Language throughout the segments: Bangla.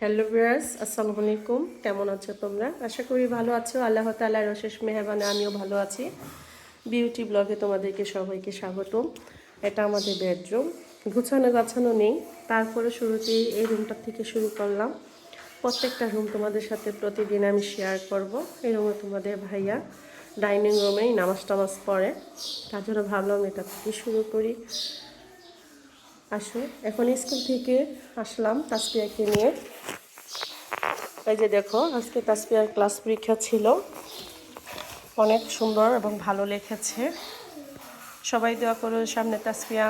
হ্যালো ভিউয়ার্স, আসসালামু আলাইকুম। কেমন আছো তোমরা? আশা করি ভালো আছো। আল্লাহ তাআলার অশেষ মেহেরবানি আমিও ভালো আছি। বিউটি ব্লগে তোমাদেরকে সবাইকে স্বাগতম। এটা আমাদের বেডরুম। গুছানো গাছানো নেই, তারপরে শুরুতেই এই রুমটা থেকে শুরু করলাম। প্রত্যেকটা রুম তোমাদের সাথে প্রতিদিন আমি শেয়ার করব। এই রুমে তোমাদের ভাইয়া ডাইনিং রুমেই নামাজ টামাজ পড়ে, তার জন্য ভাবলাম এটা থেকে শুরু করি। আসো, এখন স্কুল থেকে আসলাম তাসফিয়াকে নিয়ে। এই যে দেখো, আজকে তাসফিয়ার ক্লাস পরীক্ষা ছিল, অনেক সুন্দর এবং ভালো লিখেছে। সবাই দোয়া করো, সামনে তাসফিয়া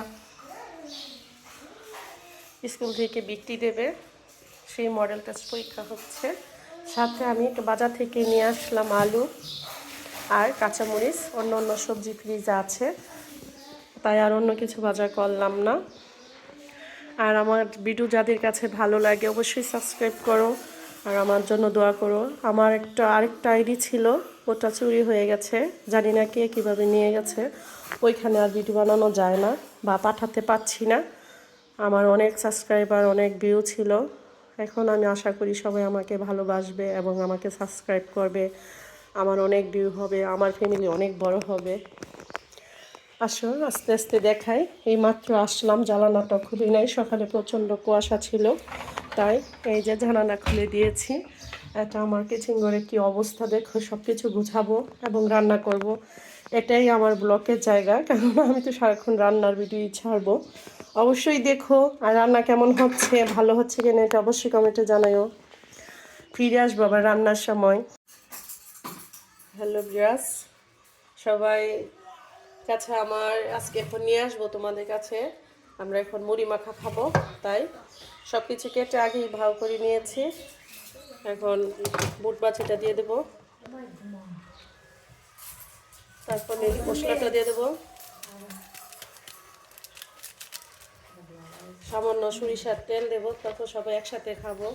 স্কুল থেকে বৃত্তি দেবে, সেই মডেল টেস্ট পরীক্ষা হচ্ছে। সাথে আমি বাজার থেকে নিয়ে আসলাম আলু আর কাঁচামরিচ, অন্য অন্য সবজি ফ্রিজে আছে, তাই আর অন্য কিছু বাজার করলাম না। আর আমার ভিডিও যাদের কাছে ভালো লাগে অবশ্যই সাবস্ক্রাইব করো আর আমার জন্য দোয়া করো। আমার আরেকটা আইডি ছিল, ওটা চুরি হয়ে গেছে, জানি না কে কীভাবে নিয়ে গেছে। ওইখানে আর ভিডিও বানানো যায় না বা পাঠাতে পারছি না। আমার অনেক সাবস্ক্রাইবার, অনেক ভিউ ছিল। এখন আমি আশা করি সবাই আমাকে ভালোবাসবে এবং আমাকে সাবস্ক্রাইব করবে, আমার অনেক ভিউ হবে, আমার ফ্যামিলি অনেক বড় হবে। আসো আস্তে আস্তে দেখাই। এই মাত্র আসলাম, জানালাটা খুবই নাই, সকালে প্রচণ্ড কুয়াশা ছিল, তাই এই যে জানালা খুলে দিয়েছি। এটা আমার কিচেন ঘরে কী অবস্থা দেখো, সব কিছু গুছাবো এবং রান্না করব। এটাই আমার ব্লকের জায়গা, কেননা আমি তো সারাক্ষণ রান্নার ভিডিও ছাড়বো। অবশ্যই দেখো, আর রান্না কেমন হচ্ছে, ভালো হচ্ছে কিনা এটা অবশ্যই কমেন্টে জানাইও। ফিরে আসবো আবার রান্নার সময়। হ্যালো ভিউয়ার্স, সবাই কাছে আমার আজকে এখন নিয়ে আসবো তোমাদের কাছে। আমরা এখন মুড়ি মাখা খাবো, তাই সব কিছু কেটে আগেই ভাও করে নিয়েছি। এখন বুট বাছিটা দিয়ে দেবো, তারপর মশলাটা দিয়ে দেবো, সামান্য সরিষার তেল দেবো, তারপর সবাই একসাথে খাবো।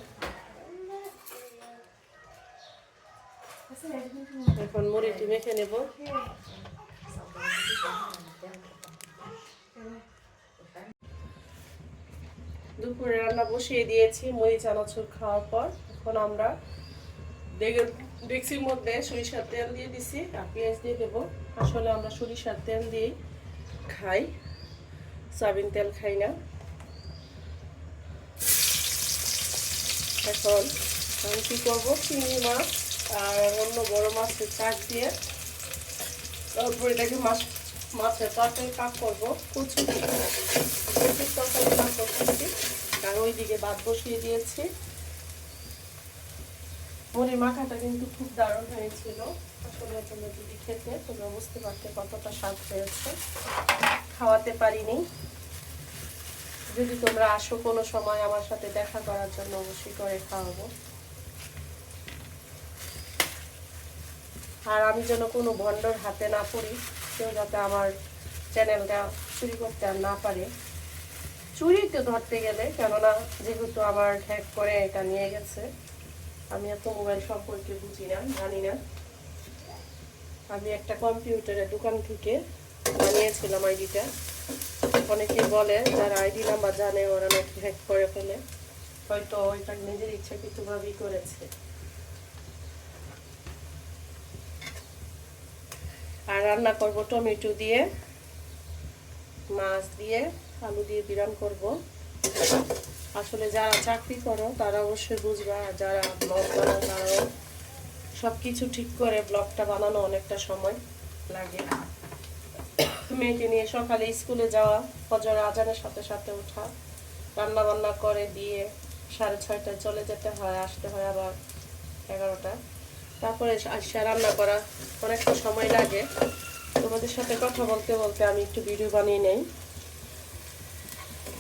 এখন মুড়িটি মেখে নেব। দুপুরে রান্না বসিয়ে দিয়েছি মুড়ি চানাচুর খাওয়ার পর। এখন আমরা ডেক্সির মধ্যে সরিষার তেল দিয়ে দিছি আর পেঁয়াজ দিয়ে দেবো। আসলে আমরা সরিষার তেল দিয়েই খাই, সয়াবিন তেল খাই না। এখন আমি কী করবো, চিংড়ি মাছ আর অন্য বড় মাছের চাক দিয়ে তারপর এটাকে মাছের তরকারি কাট করবো, কচু তরকারি কাট করতেছি। আর ওইদিকে ভাত বসিয়ে দিয়েছি। মুড়ি মাখাটা কিন্তু খুব দারুণ হয়েছিল। আসলে তোমরা যদি খেতে তোমরা বুঝতে পারতে কতটা স্বাদ হয়েছে। খাওয়াতে পারিনি, যদি তোমরা আসো কোনো সময় আমার সাথে দেখা করার জন্য অবশ্যই করে খাওয়াবো। আর আমি যেন কোনো ভণ্ডর হাতে না পড়ি, কেউ যাতে আমার চ্যানেলটা চুরি করতে আর না পারে। চুরি তো ধরতে গেলে, কেননা যেহেতু আমার হ্যাক করে এটা নিয়ে গেছে। আমি এত মোবাইল সম্পর্কে বুঝি না, জানি না। আমি একটা কম্পিউটারের দোকান থেকে বানিয়েছিলাম আইডিটা। অনেকে বলে যারা আইডি নাম্বার জানে ওরা নাকি হ্যাক করে ফেলে, হয়তো ওইটা নিজের ইচ্ছাকৃতভাবেই করেছে। আর রান্না করব টমেটো দিয়ে, মাছ দিয়ে, আলু দিয়ে বিরান করব। আসলে যারা চাকরি করো তারা অবশ্যই বুঝবা, আর যারা ব্লগ বানাও তারাও সব কিছু ঠিক করে ব্লগটা বানানো অনেকটা সময় লাগে। মেয়েকে নিয়ে সকালে স্কুলে যাওয়া, ফজর আজানের সাথে সাথে ওঠা, রান্না বান্না করে দিয়ে 6:30টায় চলে যেতে হয়, আসতে হয় আবার 11টা। তারপরে আসা রান্না করা অনেকটা সময় লাগে। তোমাদের সাথে কথা বলতে বলতে আমি একটু ভিডিও বানিয়ে নেই।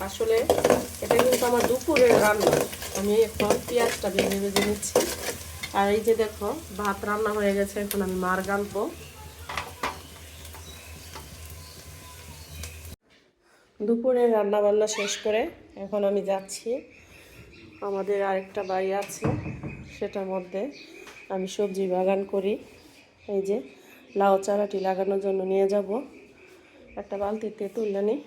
আসলে এটা কিন্তু আমার দুপুরের রান্না। আমি এখন পেঁয়াজটা ভেজে ভেজে নিচ্ছি। আর এই যে দেখো, ভাত রান্না হয়ে গেছে, এখন আমি মার গালবো। দুপুরের রান্না বান্না শেষ করে এখন আমি যাচ্ছি, আমাদের আরেকটা বাড়ি আছে সেটার মধ্যে আমি সবজি বাগান করি। এই যে লাউ চারাটি লাগানোর জন্য নিয়ে যাব। একটা বালতিতে তুলে নিই,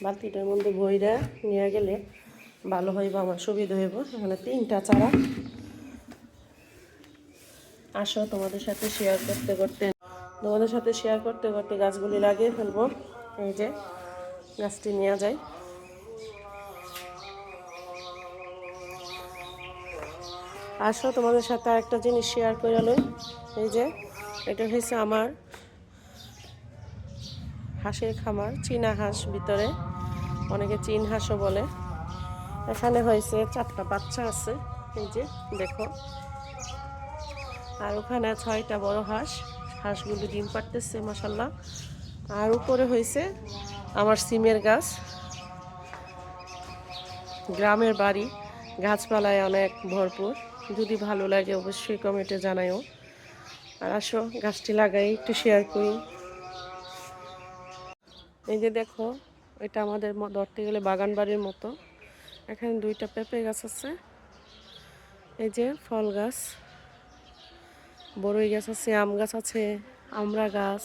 বালতিটার মধ্যে বইরা নিয়ে গেলে ভালো হইব, আমার সুবিধা হইব। এখানে 3টা চারা। আসো তোমাদের সাথে শেয়ার করতে করতে গাছগুলি লাগিয়ে ফেলবো। এই যে গাছটি নিয়ে যাই। আসো তোমাদের সাথে আরেকটা জিনিস শেয়ার করে লই। এই যে এটা হয়েছে আমার হাঁসের খামার, চীনা হাঁস ভিতরে, অনেকে চীন হাঁসও বলে। এখানে হয়েছে 4টা বাচ্চা আছে, এই যে দেখো। আর ওখানে 6টা বড় হাঁস, হাঁসগুলো ডিম পাড়তেছে মাশাল্লাহ। আর উপরে হয়েছে আমার সিমের গাছ। গ্রামের বাড়ি, গাছপালায় অনেক ভরপুর। যদি ভালো লাগে অবশ্যই কমেন্টে জানাইও। আর আসো গাছটি লাগাই, একটু শেয়ার করি। এই যে দেখো, এটা আমাদের ধরতে গেলে বাগান বাড়ির মতো। এখানে 2টা পেঁপে গাছ আছে, এই যে ফল গাছ, বড়ই গাছ আছে, আম গাছ আছে, আমড়া গাছ,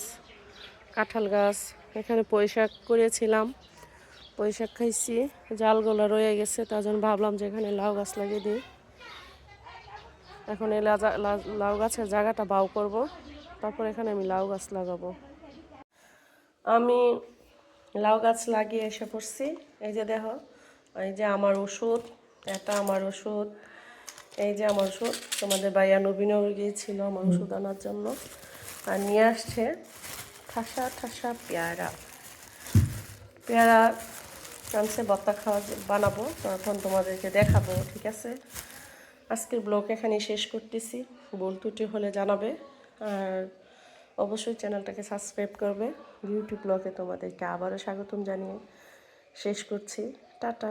কাঁঠাল গাছ। এখানে পুঁইশাক করেছিলাম, পুঁইশাক খাইছি, জালগুলো রয়ে গেছে, তার জন্য ভাবলাম যে এখানে লাউ গাছ লাগিয়ে দিই। এখন এই লাউ গাছের জায়গাটা বাউ করব, তারপর এখানে আমি লাউ গাছ লাগাবো। আমি লাউ গাছ লাগিয়ে এসে পড়ছি। এই যে দেখো, এই যে আমার ওষুধ, এটা আমার ওষুধ, এই যে আমার ওষুধ। তোমাদের ভাইয়া নবীনও গিয়েছিল আমার ওষুধ আনার জন্য, আর নিয়ে আসছে ঠাসা ঠাসা পেয়ারা। পেয়ারা আনছে, ভর্তা বানাবো, তখন তোমাদেরকে দেখাবো, ঠিক আছে? আজকের ব্লগ এখানেই শেষ করতেছি। ভুল ত্রুটি হলে জানাবে, আর অবশ্যই চ্যানেলটাকে সাবস্ক্রাইব করবে। বিউটি ব্লগে তোমাদেরকে আবারও স্বাগতম জানিয়ে শেষ করছি। টাটা।